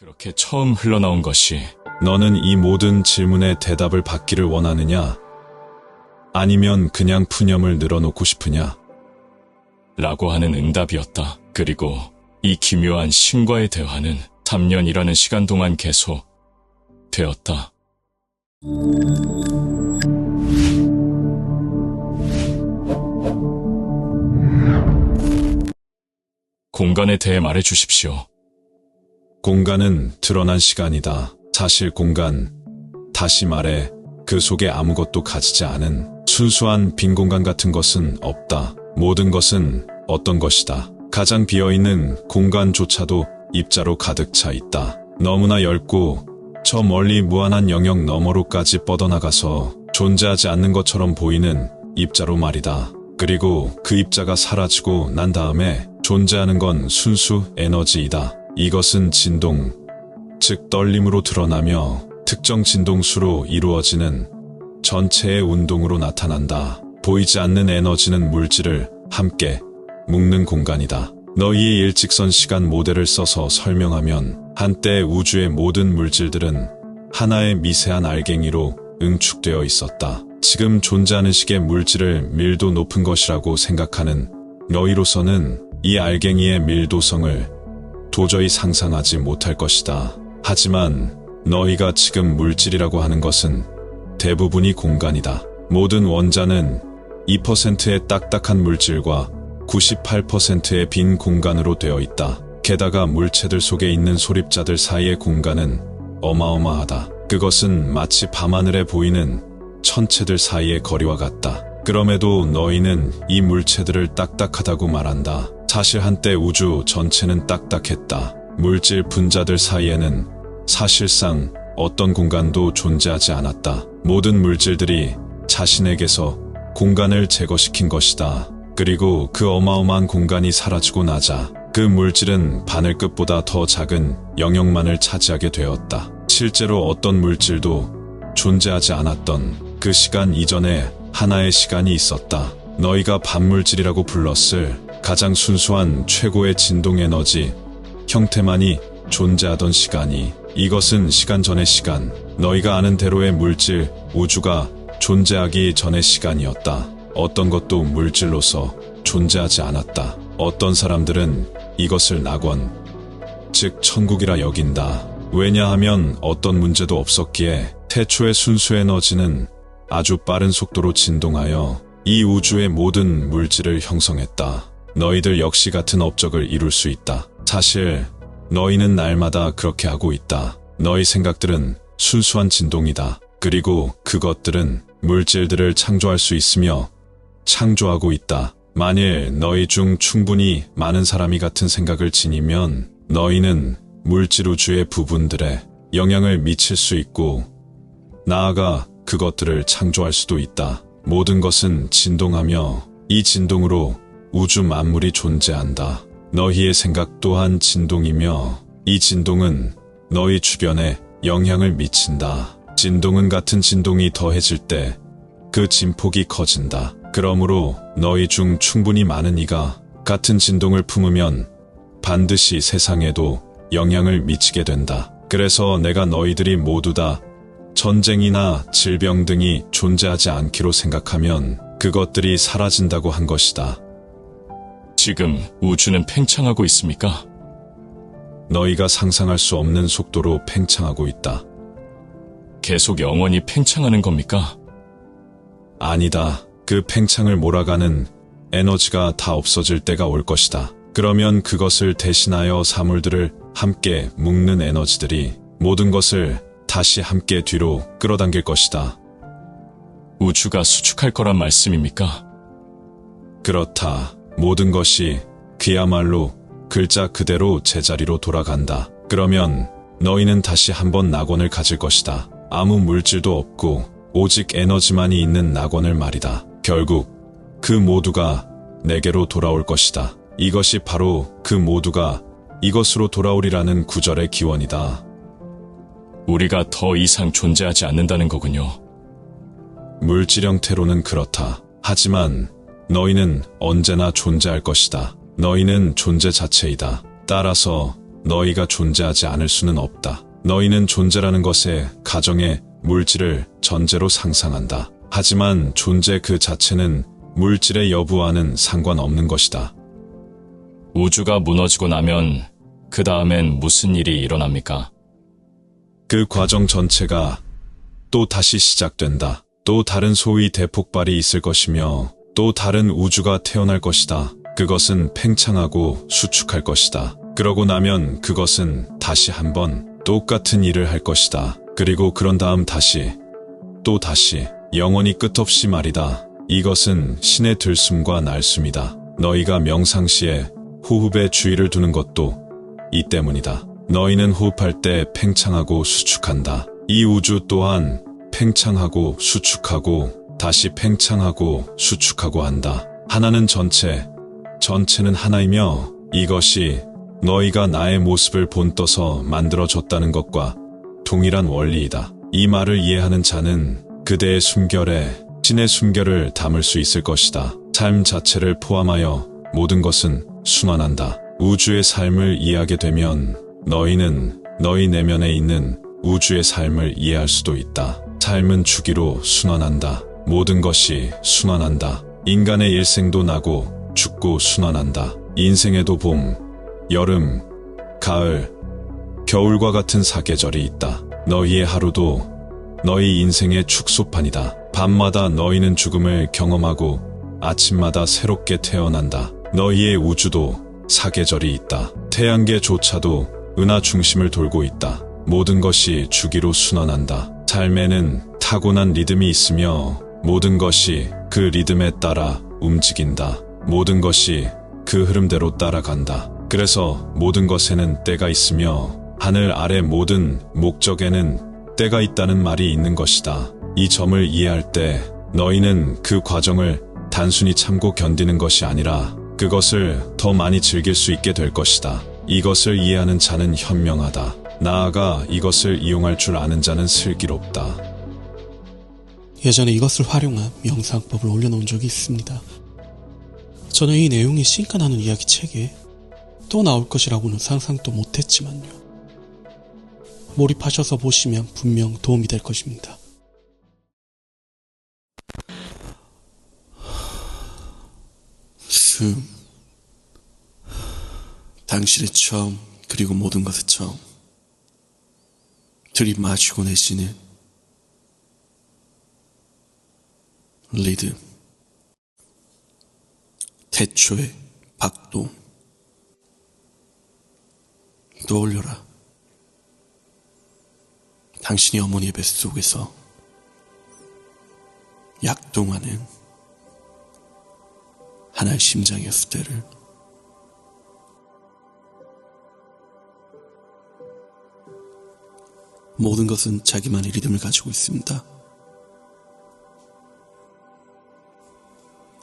그렇게 처음 흘러나온 것이 너는 이 모든 질문에 대답을 받기를 원하느냐? 아니면 그냥 푸념을 늘어놓고 싶으냐? 라고 하는 응답이었다. 그리고 이 기묘한 신과의 대화는 3년이라는 시간 동안 계속 되었다. 공간에 대해 말해 주십시오. 공간은 드러난 시간이다. 사실 공간, 다시 말해 그 속에 아무것도 가지지 않은 순수한 빈 공간 같은 것은 없다. 모든 것은 어떤 것이다. 가장 비어있는 공간조차도 입자로 가득 차 있다. 너무나 얇고 저 멀리 무한한 영역 너머로까지 뻗어나가서 존재하지 않는 것처럼 보이는 입자로 말이다. 그리고 그 입자가 사라지고 난 다음에 존재하는 건 순수 에너지이다. 이것은 진동, 즉 떨림으로 드러나며 특정 진동수로 이루어지는 전체의 운동으로 나타난다. 보이지 않는 에너지는 물질을 함께 묶는 공간이다. 너희의 일직선 시간 모델을 써서 설명하면 한때 우주의 모든 물질들은 하나의 미세한 알갱이로 응축되어 있었다. 지금 존재하는 식의 물질을 밀도 높은 것이라고 생각하는 너희로서는 이 알갱이의 밀도성을 도저히 상상하지 못할 것이다. 하지만 너희가 지금 물질이라고 하는 것은 대부분이 공간이다. 모든 원자는 2%의 딱딱한 물질과 98%의 빈 공간으로 되어 있다. 게다가 물체들 속에 있는 소립자들 사이의 공간은 어마어마하다. 그것은 마치 밤하늘에 보이는 천체들 사이의 거리와 같다. 그럼에도 너희는 이 물체들을 딱딱하다고 말한다. 사실 한때 우주 전체는 딱딱했다. 물질 분자들 사이에는 사실상 어떤 공간도 존재하지 않았다. 모든 물질들이 자신에게서 공간을 제거시킨 것이다. 그리고 그 어마어마한 공간이 사라지고 나자 그 물질은 바늘끝보다 더 작은 영역만을 차지하게 되었다. 실제로 어떤 물질도 존재하지 않았던 그 시간 이전에 하나의 시간이 있었다. 너희가 반물질이라고 불렀을 가장 순수한 최고의 진동 에너지 형태만이 존재하던 시간이, 이것은 시간 전의 시간, 너희가 아는 대로의 물질, 우주가 존재하기 전의 시간이었다. 어떤 것도 물질로서 존재하지 않았다. 어떤 사람들은 이것을 낙원, 즉 천국이라 여긴다. 왜냐하면 어떤 문제도 없었기에 태초의 순수 에너지는 아주 빠른 속도로 진동하여 이 우주의 모든 물질을 형성했다. 너희들 역시 같은 업적을 이룰 수 있다. 사실 너희는 날마다 그렇게 하고 있다. 너희 생각들은 순수한 진동이다. 그리고 그것들은 물질들을 창조할 수 있으며 창조하고 있다. 만일 너희 중 충분히 많은 사람이 같은 생각을 지니면 너희는 물질 우주의 부분들에 영향을 미칠 수 있고 나아가 그것들을 창조할 수도 있다. 모든 것은 진동하며 이 진동으로 우주 만물이 존재한다. 너희의 생각 또한 진동이며 이 진동은 너희 주변에 영향을 미친다. 진동은 같은 진동이 더해질 때 그 진폭이 커진다. 그러므로 너희 중 충분히 많은 이가 같은 진동을 품으면 반드시 세상에도 영향을 미치게 된다. 그래서 내가 너희들이 모두 다 전쟁이나 질병 등이 존재하지 않기로 생각하면 그것들이 사라진다고 한 것이다. 지금 우주는 팽창하고 있습니까? 너희가 상상할 수 없는 속도로 팽창하고 있다. 계속 영원히 팽창하는 겁니까? 아니다. 그 팽창을 몰아가는 에너지가 다 없어질 때가 올 것이다. 그러면 그것을 대신하여 사물들을 함께 묶는 에너지들이 모든 것을 다시 함께 뒤로 끌어당길 것이다. 우주가 수축할 거란 말씀입니까? 그렇다. 모든 것이 그야말로 글자 그대로 제자리로 돌아간다. 그러면 너희는 다시 한번 낙원을 가질 것이다. 아무 물질도 없고 오직 에너지만이 있는 낙원을 말이다. 결국 그 모두가 내게로 돌아올 것이다. 이것이 바로 그 모두가 이것으로 돌아오리라는 구절의 기원이다. 우리가 더 이상 존재하지 않는다는 거군요. 물질 형태로는 그렇다. 하지만 너희는 언제나 존재할 것이다. 너희는 존재 자체이다. 따라서 너희가 존재하지 않을 수는 없다. 너희는 존재라는 것에 가정의 물질을 전제로 상상한다. 하지만 존재 그 자체는 물질의 여부와는 상관없는 것이다. 우주가 무너지고 나면 그 다음엔 무슨 일이 일어납니까? 그 과정 전체가 또 다시 시작된다. 또 다른 소위 대폭발이 있을 것이며 또 다른 우주가 태어날 것이다. 그것은 팽창하고 수축할 것이다. 그러고 나면 그것은 다시 한번 똑같은 일을 할 것이다. 그리고 그런 다음 다시 또 다시 영원히 끝없이 말이다. 이것은 신의 들숨과 날숨이다. 너희가 명상시에 호흡에 주의를 두는 것도 이 때문이다. 너희는 호흡할 때 팽창하고 수축한다. 이 우주 또한 팽창하고 수축하고 다시 팽창하고 수축하고 한다. 하나는 전체, 전체는 하나이며 이것이 너희가 나의 모습을 본떠서 만들어졌다는 것과 동일한 원리이다. 이 말을 이해하는 자는 그대의 숨결에 신의 숨결을 담을 수 있을 것이다. 삶 자체를 포함하여 모든 것은 순환한다. 우주의 삶을 이해하게 되면 너희는 너희 내면에 있는 우주의 삶을 이해할 수도 있다. 삶은 주기로 순환한다. 모든 것이 순환한다. 인간의 일생도 나고 죽고 순환한다. 인생에도 봄, 여름, 가을, 겨울과 같은 사계절이 있다. 너희의 하루도 너희 인생의 축소판이다. 밤마다 너희는 죽음을 경험하고 아침마다 새롭게 태어난다. 너희의 우주도 사계절이 있다. 태양계조차도 은하 중심을 돌고 있다. 모든 것이 주기로 순환한다. 삶에는 타고난 리듬이 있으며 모든 것이 그 리듬에 따라 움직인다. 모든 것이 그 흐름대로 따라간다. 그래서 모든 것에는 때가 있으며 하늘 아래 모든 목적에는 때가 있다는 말이 있는 것이다. 이 점을 이해할 때 너희는 그 과정을 단순히 참고 견디는 것이 아니라 그것을 더 많이 즐길 수 있게 될 것이다. 이것을 이해하는 자는 현명하다. 나아가 이것을 이용할 줄 아는 자는 슬기롭다. 예전에 이것을 활용한 명상법을 올려놓은 적이 있습니다. 저는 이 내용이 신가 나눈 이야기 책에 또 나올 것이라고는 상상도 못했지만요. 몰입하셔서 보시면 분명 도움이 될 것입니다. 숨. 당신의 처음 그리고 모든 것의 처음. 들이마시고 내쉬는 리듬. 태초의 박동. 떠올려라. 당신이 어머니의 뱃속에서 약동하는 하나의 심장이었을 때를. 모든 것은 자기만의 리듬을 가지고 있습니다.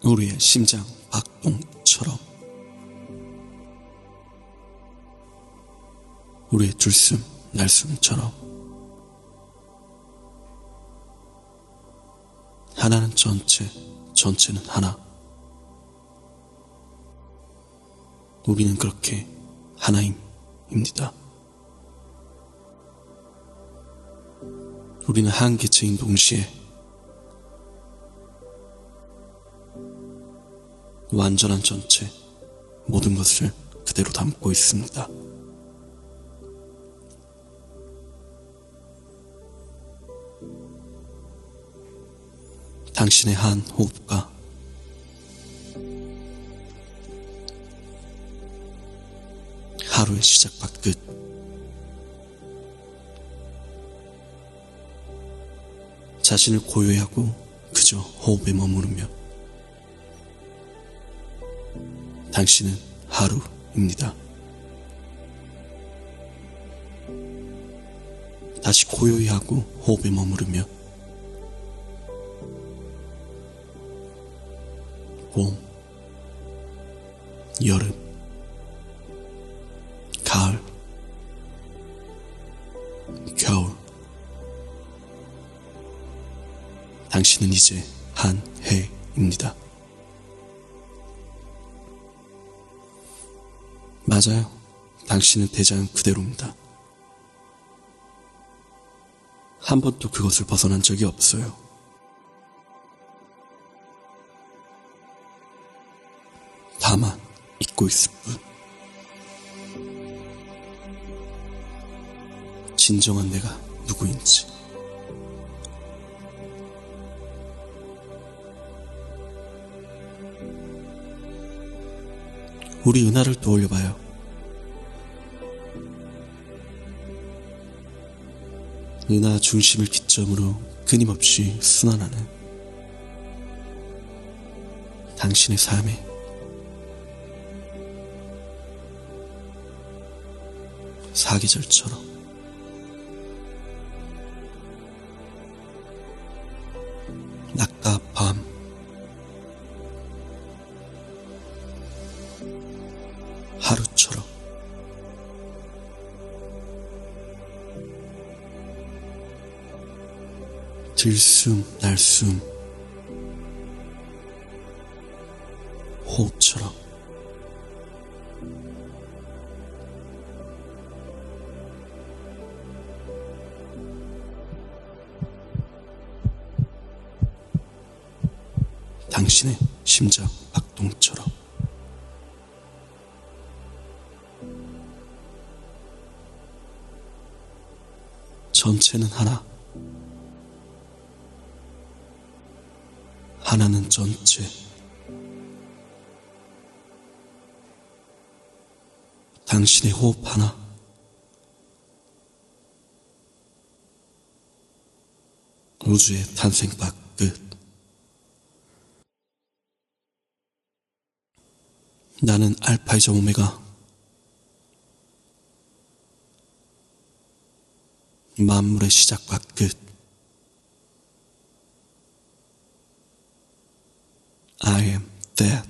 우리의 심장 박동처럼, 우리의 들숨 날숨처럼. 하나는 전체, 전체는 하나. 우리는 그렇게 하나임입니다. 우리는 한 개체인 동시에 완전한 전체, 모든 것을 그대로 담고 있습니다. 당신의 한 호흡과 하루의 시작과 끝, 자신을 고요히 하고 그저 호흡에 머무르며 당신은 하루입니다. 다시 고요히 하고 호흡에 머무르며 봄, 여름, 가을, 겨울. 당신은 이제 한 해입니다. 맞아요. 당신은 대장 그대로입니다. 한 번도 그것을 벗어난 적이 없어요. 다만 잊고 있을 뿐. 진정한 내가 누구인지. 우리 은하를 떠올려봐요. 은하 중심을 기점으로 끊임없이 순환하는 당신의 삶에 사계절처럼 낮과 밤, 하루처럼 들숨 날숨 호흡처럼 당신의 심장 박동처럼 전체는 하나, 하나는 전체. 당신의 호흡 하나, 우주의 탄생박 끝. 나는 알파이자 오메가, 만물의 시작과 끝. I am that.